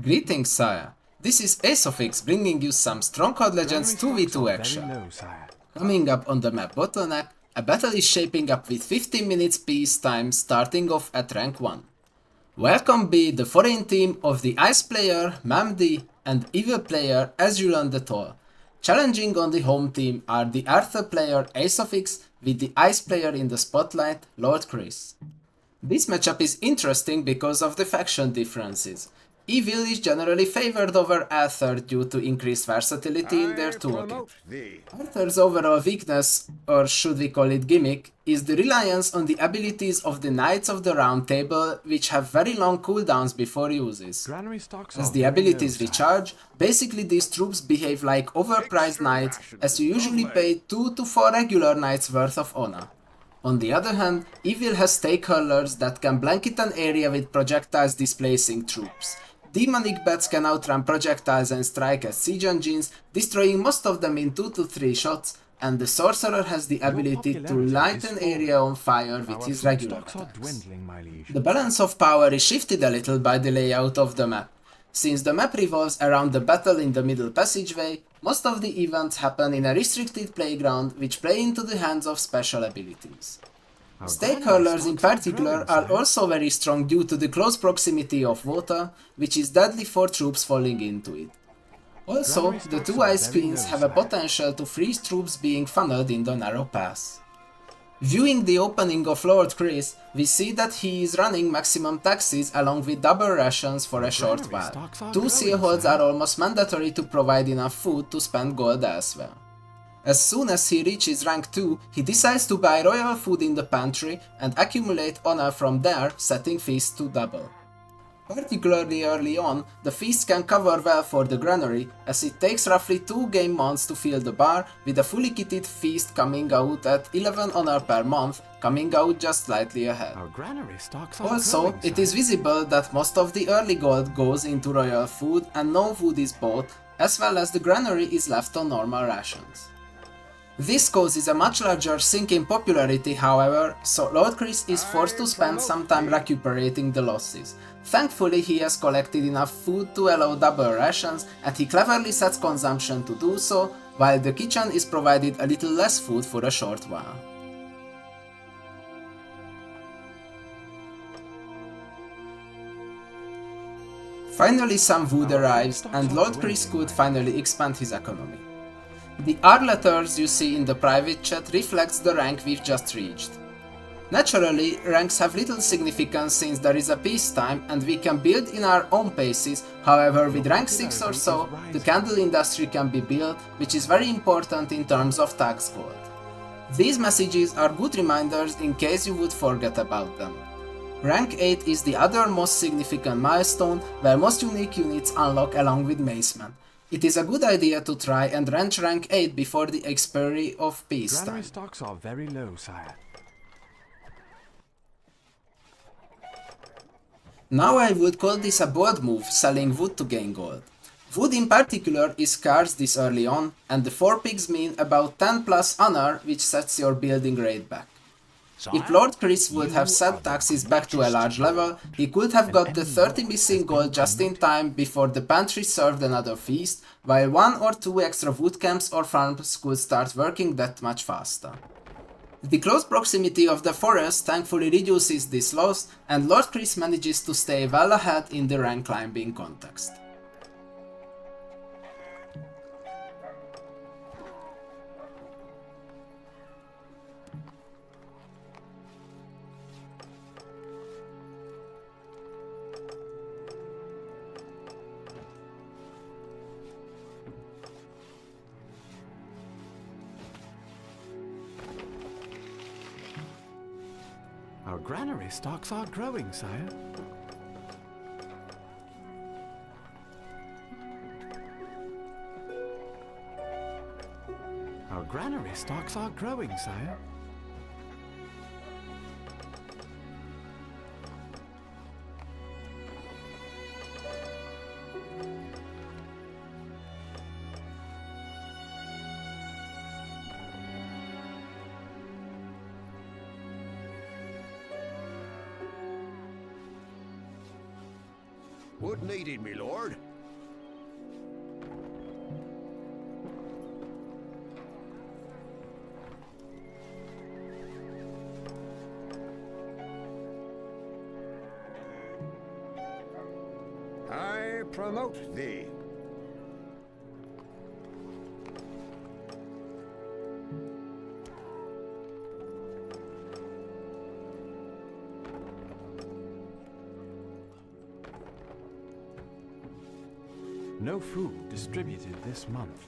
Greetings, sire. This is Asophix bringing you some Stronghold Legends 2v2 action. Coming up on the map Bottleneck, a battle is shaping up with 15 minutes peace time starting off at rank 1. Welcome be the foreign team of the Ice player Mamdi and Evil player AzulonTheTall. Challenging on the home team are the Arthur player Asophix with the Ice player in the spotlight, Lord Chris. This matchup is interesting because of the faction differences. Evil is generally favored over Arthur due to increased versatility in their toolkit. Arthur's overall weakness, or should we call it gimmick, is the reliance on the abilities of the Knights of the Round Table, which have very long cooldowns before uses. As the abilities recharge, basically these troops behave like overpriced knights, as you usually pay 2 to 4 regular knights worth of honor. On the other hand, Evil has stake hurlers that can blanket an area with projectiles displacing troops. Demonic bats can outrun projectiles and strike as siege engines, destroying most of them in 2 to 3 shots, and the sorcerer has the ability to light an area on fire with his regular attacks. The balance of power is shifted a little by the layout of the map. Since the map revolves around the battle in the middle passageway, most of the events happen in a restricted playground which play into the hands of special abilities. Stake hurlers in particular are also very strong due to the close proximity of water, which is deadly for troops falling into it. Also, the two ice queens have a potential to freeze troops being funneled in the narrow pass. Viewing the opening of Lord Chris, we see that he is running maximum taxes along with double rations for a short while. 2 seal holds are almost mandatory to provide enough food to spend gold elsewhere. As soon as he reaches rank 2, he decides to buy royal food in the pantry and accumulate honor from there, setting feasts to double. Particularly early on, the feast can cover well for the granary, as it takes roughly 2 game months to fill the bar, with a fully kitted feast coming out at 11 honor per month, coming out just slightly ahead. Also, it is visible that most of the early gold goes into royal food and no food is bought, as well as the granary is left on normal rations. This causes a much larger sink in popularity, however, so Lord Chris is forced to spend some time recuperating the losses. Thankfully, he has collected enough food to allow double rations, and he cleverly sets consumption to do so, while the kitchen is provided a little less food for a short while. Finally, some wood arrives, and Lord Chris could finally expand his economy. The R letters you see in the private chat reflects the rank we've just reached. Naturally, ranks have little significance since there is a peacetime and we can build in our own paces, however with rank 6 or so, the candle industry can be built, which is very important in terms of tax gold. These messages are good reminders in case you would forget about them. Rank 8 is the other most significant milestone where most unique units unlock along with Maceman. It is a good idea to try and reach rank 8 before the expiry of peacetime. Granary stocks are very low, sire. Now I would call this a bold move, selling wood to gain gold. Wood in particular is scarce this early on, and the 4 pigs mean about 10 plus honor, which sets your building rate back. If Lord Chris would have set taxes back to a large level, he could have got the 30 missing gold just in time before the pantry served another feast, while 1 or 2 extra wood camps or farms could start working that much faster. The close proximity of the forest thankfully reduces this loss, and Lord Chris manages to stay well ahead in the rank climbing context. Our granary stocks are growing, sire. Our granary stocks are growing, sire. Wood needed, me lord. I promote thee. No food distributed this month.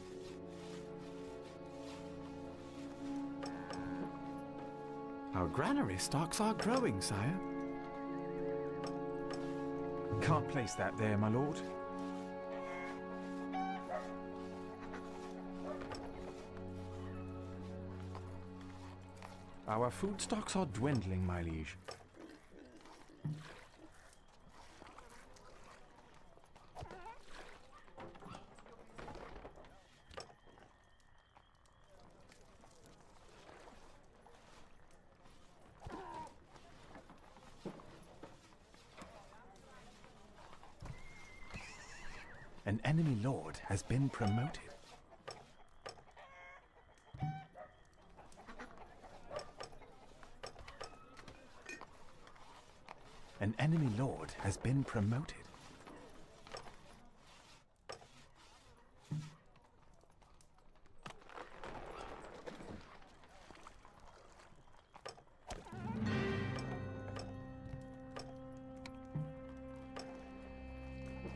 Our granary stocks are growing, sire. Can't place that there, my lord. Our food stocks are dwindling, my liege. An enemy lord has been promoted. An enemy lord has been promoted.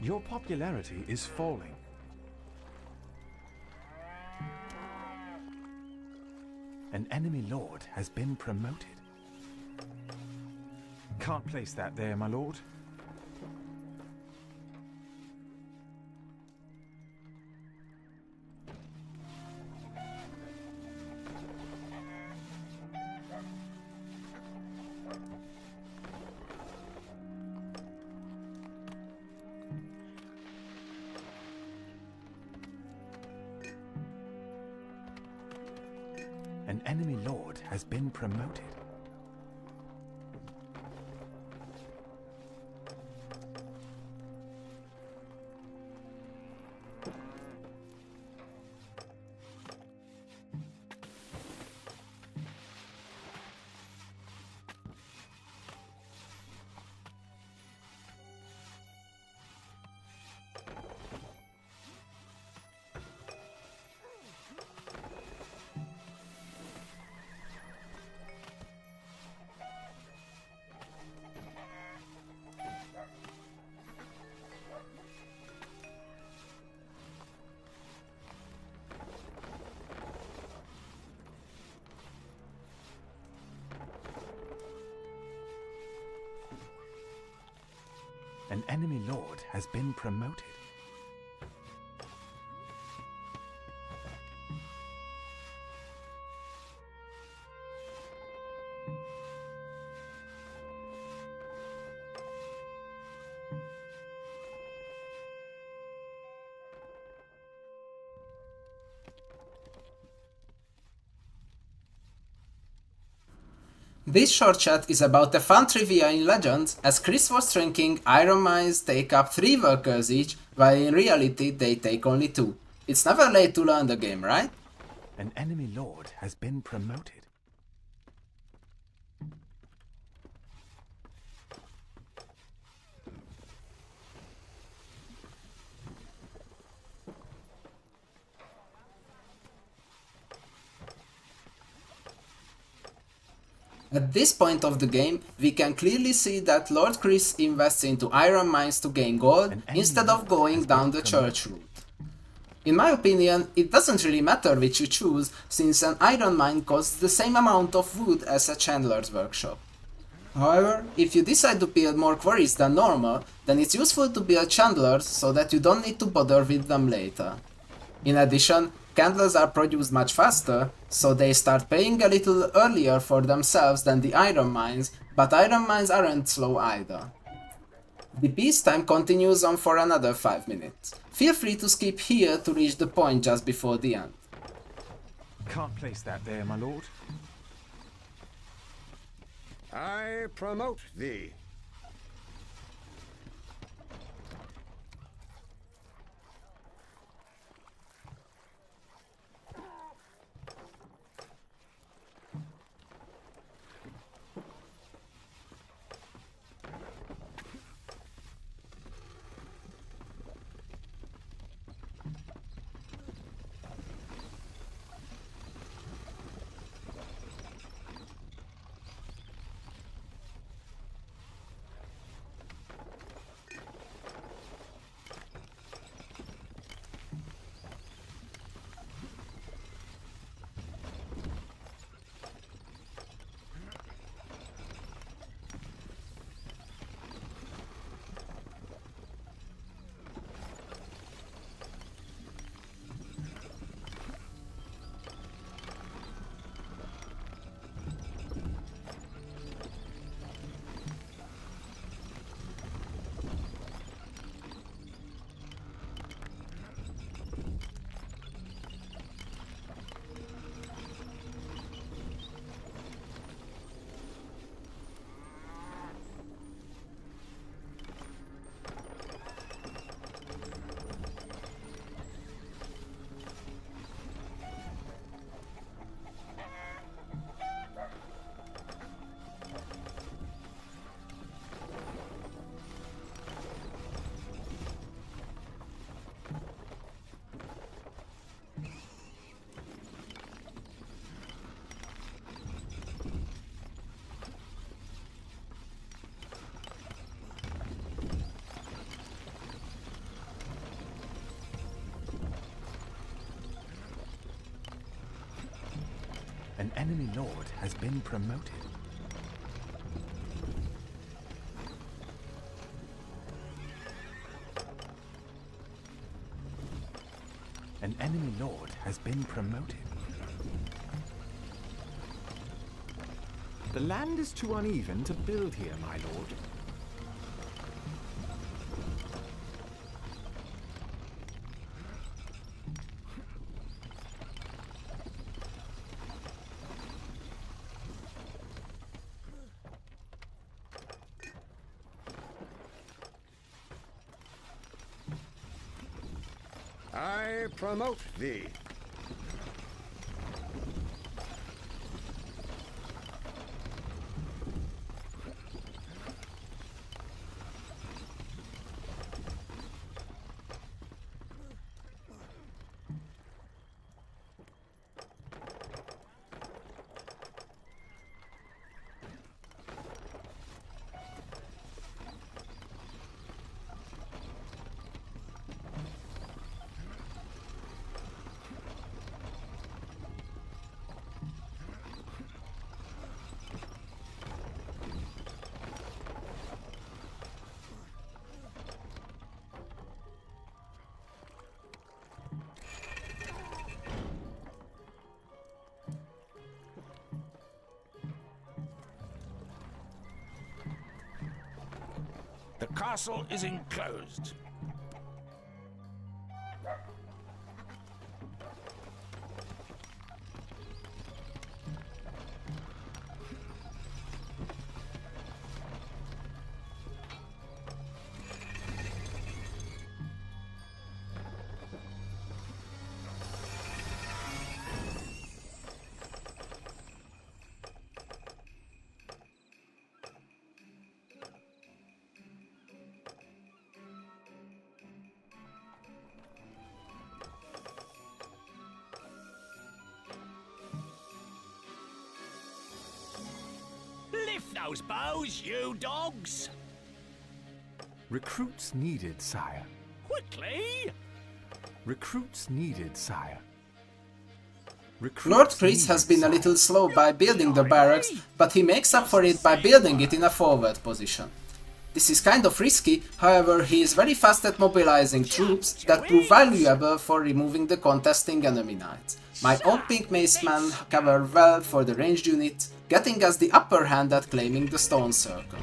Your popularity is falling. An enemy lord has been promoted. Can't place that there, my lord. An enemy lord has been promoted. An enemy lord has been promoted. This short chat is about a fun trivia in Legends, as Chris was drinking iron mines take up 3 workers each, while in reality they take only 2. It's never late to learn the game, right? An enemy lord has been promoted. At this point of the game, we can clearly see that Lord Chris invests into iron mines to gain gold instead of going down the church route. In my opinion, it doesn't really matter which you choose, since an iron mine costs the same amount of wood as a chandler's workshop. However, if you decide to build more quarries than normal, then it's useful to build chandlers so that you don't need to bother with them later. In addition, candles are produced much faster, so they start paying a little earlier for themselves than the iron mines, but iron mines aren't slow either. The peacetime continues on for another 5 minutes. Feel free to skip here to reach the point just before the end. Can't place that there, my lord. I promote thee. An enemy lord has been promoted. An enemy lord has been promoted. The land is too uneven to build here, my lord. I promote thee. The castle is enclosed. Lift those bows, you dogs! Recruits needed, sire. Quickly! Recruits needed, sire. Lord Chris has been a little slow by building the barracks, but he makes up for it by building it in a forward position. This is kind of risky, however he is very fast at mobilizing troops that prove valuable for removing the contesting enemy knights. My own pink macemen cover well for the ranged unit, getting us the upper hand at claiming the stone circle.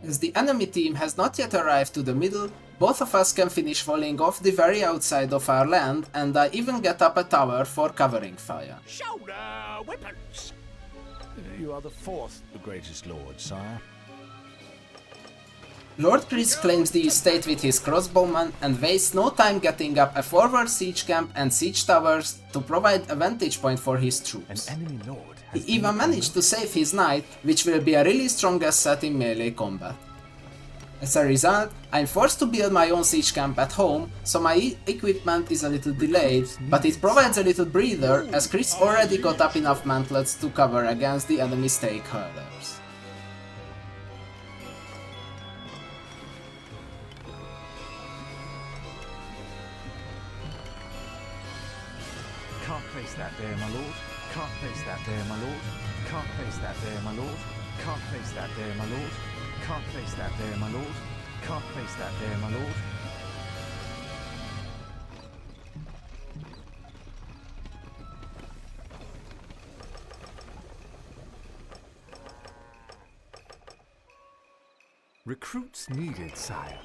As the enemy team has not yet arrived to the middle, both of us can finish falling off the very outside of our land, and I even get up a tower for covering fire. Shoulder weapons! You are the fourth, the greatest lord, sire. Lord Chris claims the estate with his crossbowmen and wastes no time getting up a forward siege camp and siege towers to provide a vantage point for his troops. An enemy lord He has been even managed to save his knight, which will be a really strong asset in melee combat. As a result, I'm forced to build my own siege camp at home, so my equipment is a little delayed, but it provides a little breather as Chris already got up enough mantlets to cover against the enemy stakeholders. Can't place that there, my lord. Can't place that there, my lord. Can't place that there, my lord. Can't place that there, my lord. Can't place that there, my lord. Can't place that there, my lord. Recruits needed, sire.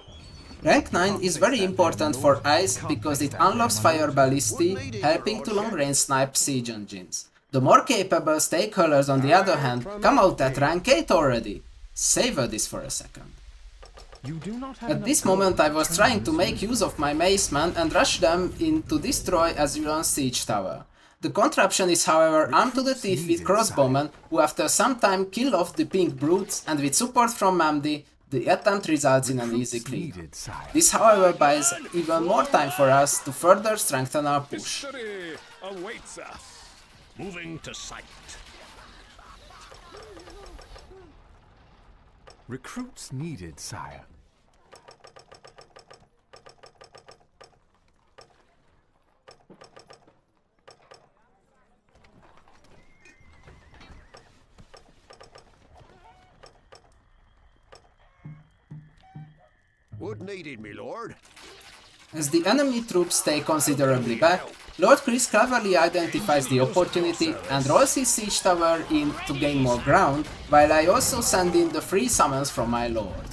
Rank 9 is very important for ice because it unlocks fire ballisty, helping to long-range snipe siege engines. The more capable stakeholders, on the other hand, come out at rank 8 already. Savor this for a second. You do not have At this moment I was trying to make use of my macemen and rush them in to destroy Azulon's siege tower. The contraption is however armed to the teeth with crossbowmen, who after some time kill off the pink brutes, and with support from Mamdi, the attempt results in an easy clean. This however buys even more time for us to further strengthen our push. Victory awaits us. Moving to site. Recruits needed, sire. Would needed, me lord. As the enemy troops stay considerably back, Lord Chris cleverly identifies the opportunity and rolls his siege tower in to gain more ground, while I also send in the 3 summons from my lord.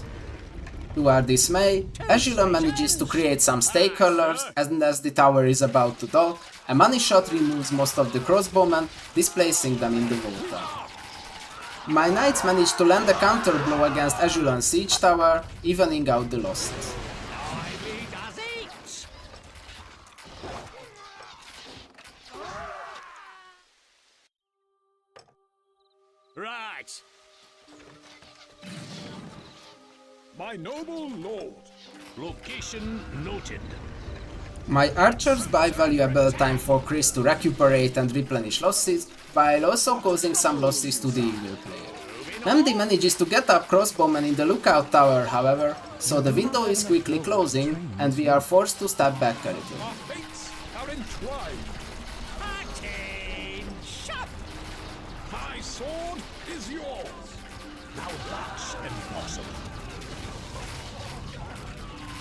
To our dismay, Azulon manages to create some stake curlers, and as the tower is about to dock, a money shot removes most of the crossbowmen, displacing them in the water. My knights manage to land a counter blow against Azulon's siege tower, evening out the losses. Right. My noble lord. Location noted. My archers buy valuable time for Chris to recuperate and replenish losses, while also causing some losses to the evil player. Mamdi manages to get up crossbowmen in the lookout tower, however, so the window is quickly closing and we are forced to step back a little. Our fates are entwined. Attention! My sword is yours. Now that's impossible.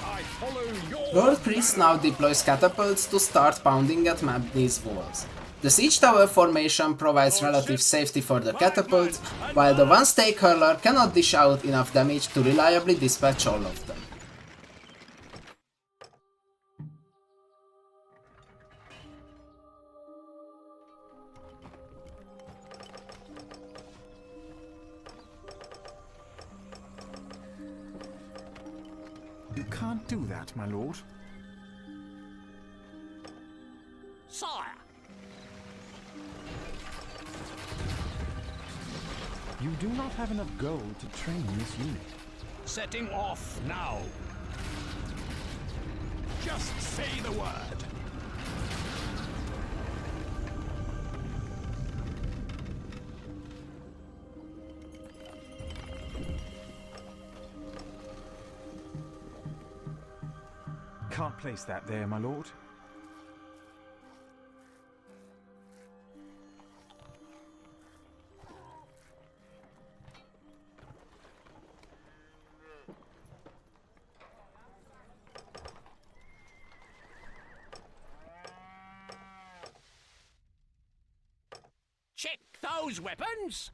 I follow your Lord Chris now deploys catapults to start pounding at Mamdi's walls. The siege tower formation provides relative safety for the catapults, while the one stake hurler cannot dish out enough damage to reliably dispatch all of them. You can't do that, my lord. Sire! You do not have enough gold to train this unit. Setting off now. just say the word. Can't place that there, my lord. Check those weapons.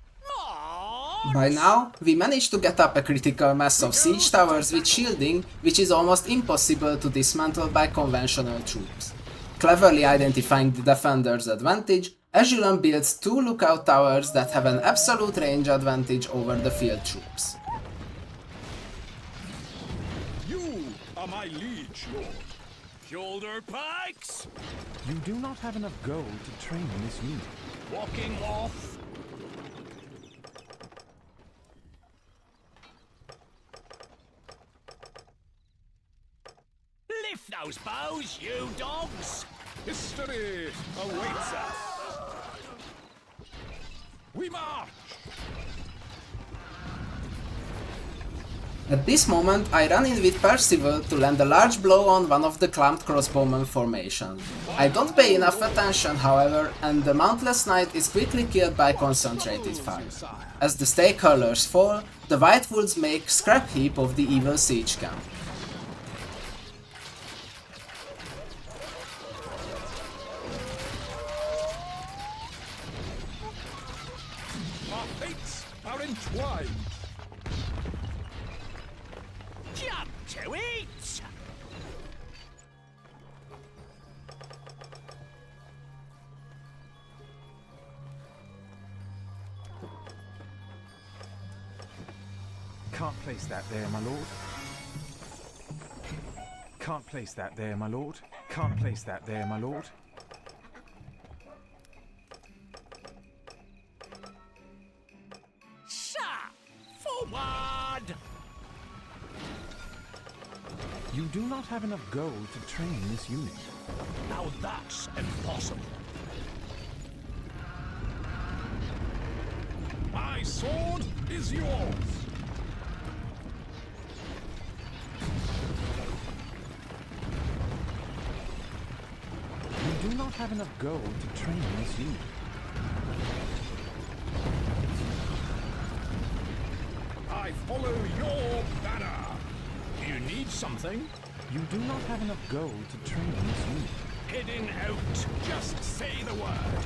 By now, we managed to get up a critical mass of siege towers with shielding, which is almost impossible to dismantle by conventional troops. Cleverly identifying the defender's advantage, Azulon builds two lookout towers that have an absolute range advantage over the field troops. You are my liege, lord. Shoulder pikes. You do not have enough gold to train this unit. Walking off. Lift those bows, you dogs! History awaits us. We march! At this moment, I run in with Percival to land a large blow on one of the clumped crossbowman formations. I don't pay enough attention, however, and the mountless knight is quickly killed by concentrated fire. As the stake hurlers fall, the White Wolves make scrap heap of the evil siege camp. Our fates are entwined. Jump to it! Can't place that there, my lord. Can't place that there, my lord. Can't place that there, my lord. Sir! Forward! You do not have enough gold to train this unit. Now that's impossible. My sword is yours. You do not have enough gold to train this unit. I follow your banner. You need something? You do not have enough gold to train this unit. Heading out. Just say the word.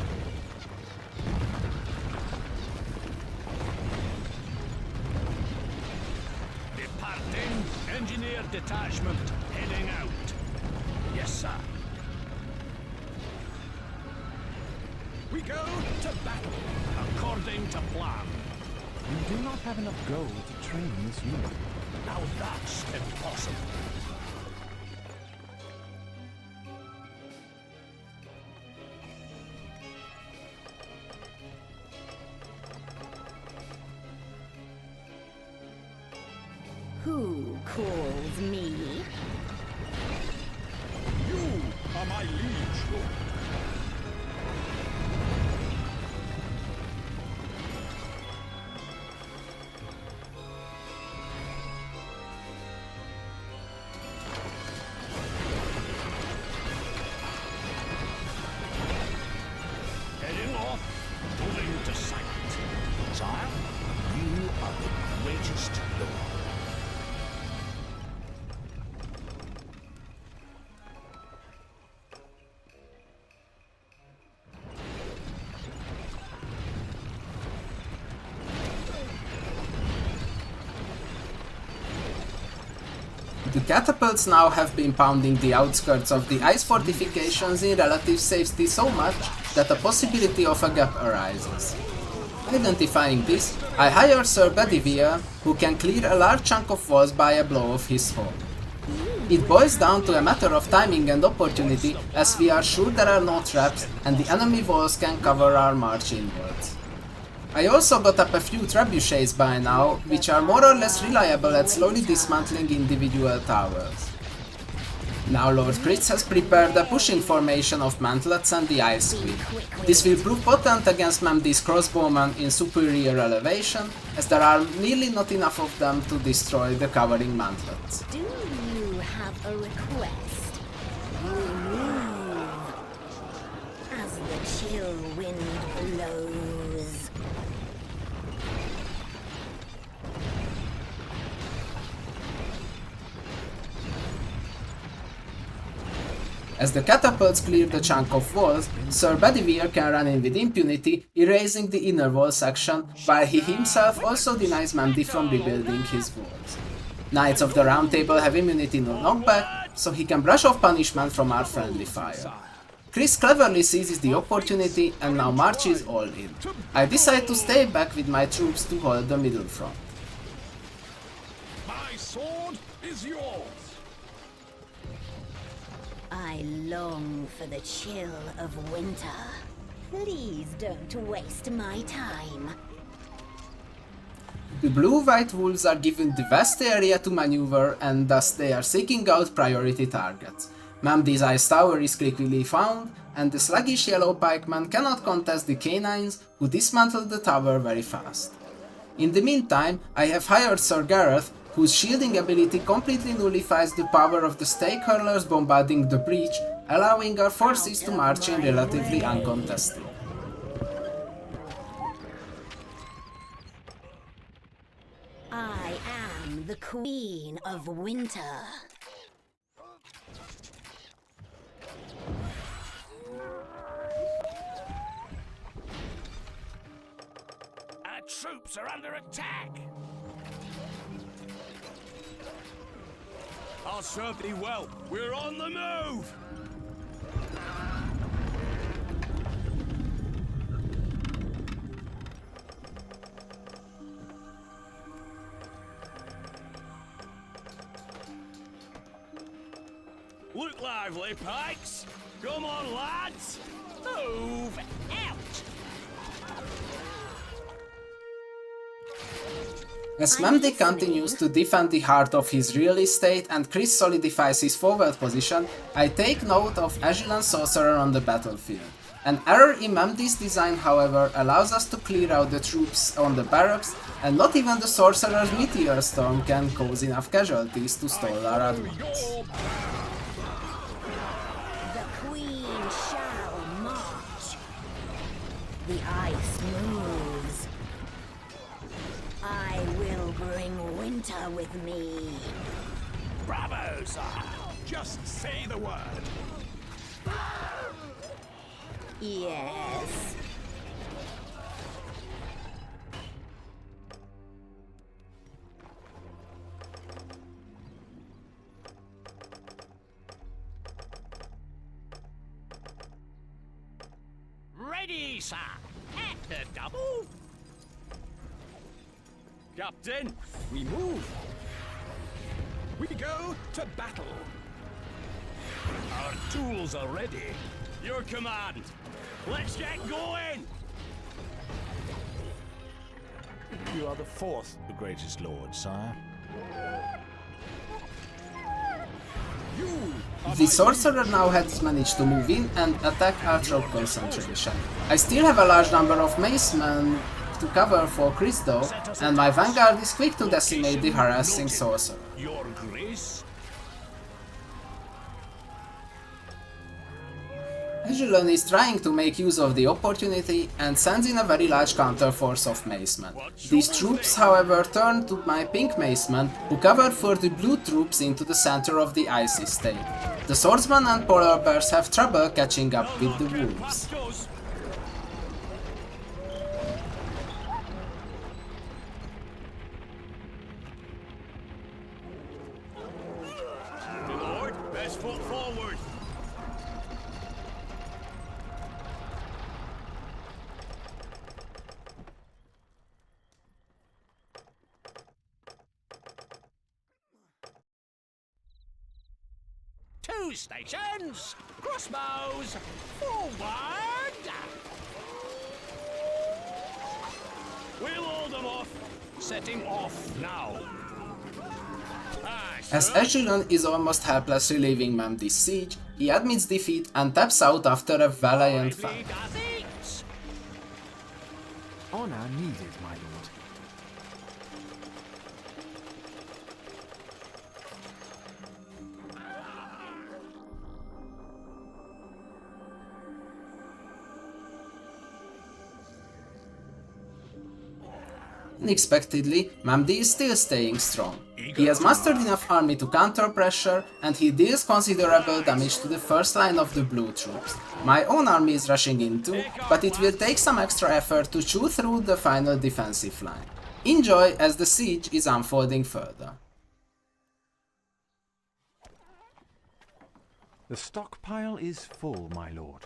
Departing. Engineer detachment. Heading out. Yes, sir. We go to battle. According to plan. You do not have enough gold to train this unit. Now that's impossible. Who calls me? You are my liege lord. Heading off, moving to sight. Sire, you are the greatest lord. The catapults now have been pounding the outskirts of the ice fortifications in relative safety so much that a possibility of a gap arises. Identifying this, I hire Sir Bedivere, who can clear a large chunk of walls by a blow of his sword. It boils down to a matter of timing and opportunity, as we are sure there are no traps and the enemy walls can cover our march inwards. I also got up a few trebuchets by now, which are more or less reliable at slowly dismantling individual towers. Now Lord Chris has prepared a pushing formation of mantlets and the ice squid. This will prove potent against Mamdi's crossbowmen in superior elevation, as there are nearly not enough of them to destroy the covering mantlets. Do you have a request? Move as the chill wind blows. As the catapults clear the chunk of walls, Sir Bedivere can run in with impunity, erasing the inner wall section, while he himself also denies Mamdi from rebuilding his walls. Knights of the Round Table have immunity to knockback, so he can brush off punishment from our friendly fire. Chris cleverly seizes the opportunity and now marches all in. I decide to stay back with my troops to hold the middle front. My sword is yours. I long for the chill of winter. Please don't waste my time. The blue-white wolves are given the vast area to maneuver and thus they are seeking out priority targets. Mamdi's ice tower is quickly found and the sluggish yellow pikemen cannot contest the canines who dismantle the tower very fast. In the meantime, I have hired Sir Gareth, whose shielding ability completely nullifies the power of the stake hurlers bombarding the breach, allowing our forces to march in relatively uncontested. I am the Queen of Winter. Our troops are under attack. I'll serve thee well. We're on the move! Look lively, pikes! Come on, lads! Move out! As Mamdi continues to defend the heart of his real estate and Chris solidifies his forward position, I take note of Azulon Sorcerer on the battlefield. An error in Mamdi's design, however, allows us to clear out the troops on the barracks, and not even the Sorcerer's Meteor Storm can cause enough casualties to stall our advance. The Queen shall march. The ice moves. I will bring winter with me. Bravo, sire! Just say the word. Yes. Ready, sir! At the double! Captain, we move! We go to battle. Our tools are ready. Your command. Let's get going! You are the fourth, the greatest lord, sire. You are The my sorcerer now has managed to move in and attack our troop concentration. I still have a large number of macemen to cover for Chris though, and my vanguard is quick to decimate the harassing sorcerer. Your grace? Azulon is trying to make use of the opportunity and sends in a very large counterforce of macemen. These troops, however, turn to my pink macemen, who cover for the blue troops into the center of the icy state. The swordsmen and polar bears have trouble catching up with the wolves. My lord, best foot forward! Two stations! Crossbows! Forward! We'll hold them off! Setting off now! As Azulon is almost helpless relieving Mamdi's siege, he admits defeat and taps out after a valiant fight. Honor needed, my lord. Unexpectedly, Mamdi is still staying strong. He has mustered enough army to counter pressure, and he deals considerable damage to the first line of the blue troops. My own army is rushing in too, but it will take some extra effort to chew through the final defensive line. Enjoy as the siege is unfolding further. The stockpile is full, my lord.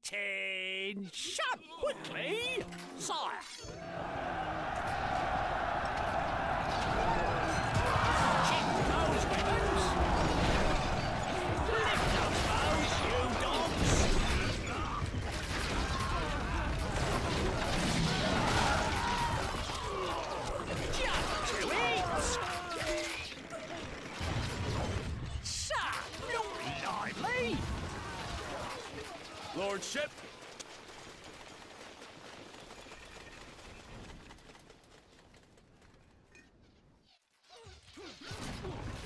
Attention! Quickly! Sire! Check those weapons! Lift those bows, you dogs! Jump to it! Sir, look lively! Lordship!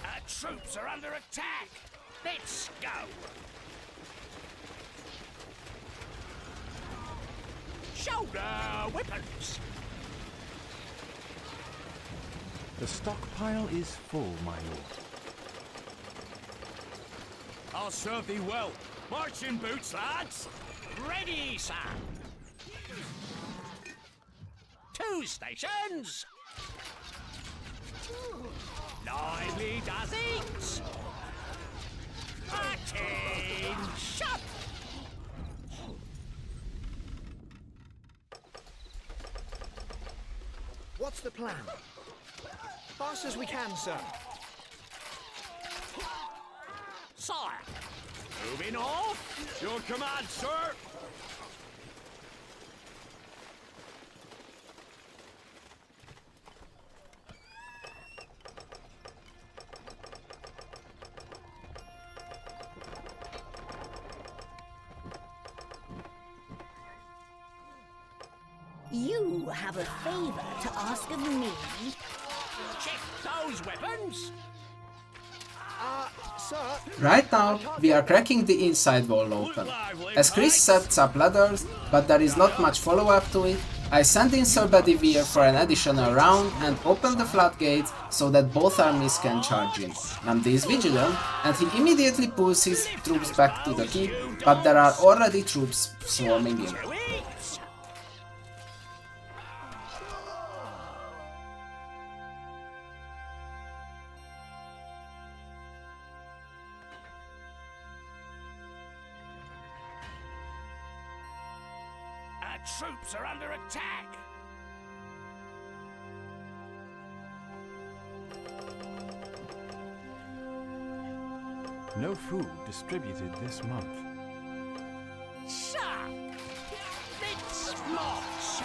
Our troops are under attack! Let's go! Shoulder weapons! The stockpile is full, my lord. I'll serve thee well. Marching boots, lads! Ready, sir! Two stations! Lively does it! Attention! What's the plan? Fast as we can, sir. Sire! Moving off! Your command, sir! You have a favor to ask of me? Check those weapons! Sir, Right now, we are cracking the inside wall open. As Chris sets up ladders, but there is not much follow-up to it, I send in Sir Bedivere for an additional round and open the floodgates so that both armies can charge in. Mamdi is vigilant and he immediately pulls his troops back to the keep, but there are already troops swarming in. Our troops are under attack! No food distributed this month. Shark! It's march!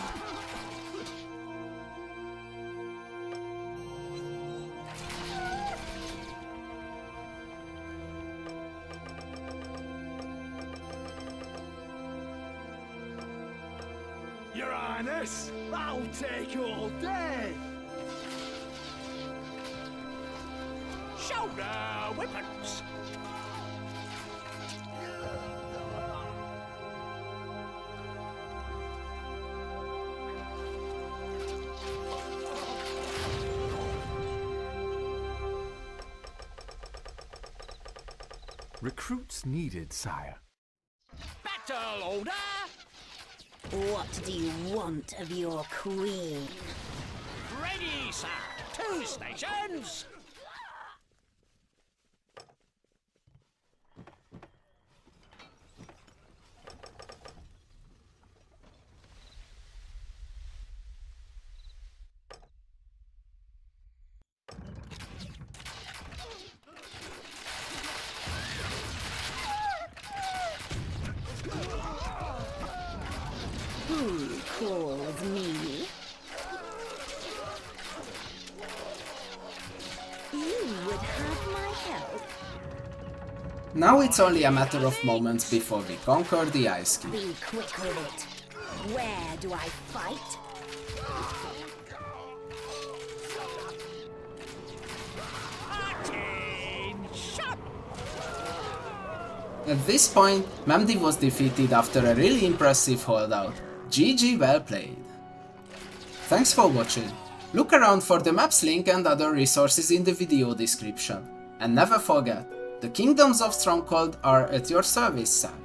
Your Highness, that'll take all day. Shoulder weapons! Recruits needed, sire. Battle order! What do you want of your queen? Ready, sir! 2 stations! Who calls me? You would have my help. Now it's only a matter of moments before we conquer the Ice Keep. Be quick with it. Where do I fight? Attention! At this point, Mamdi was defeated after a really impressive holdout. GG, well played. Thanks for watching. Look around for the maps link and other resources in the video description. And never forget, the kingdoms of Stronghold are at your service, son.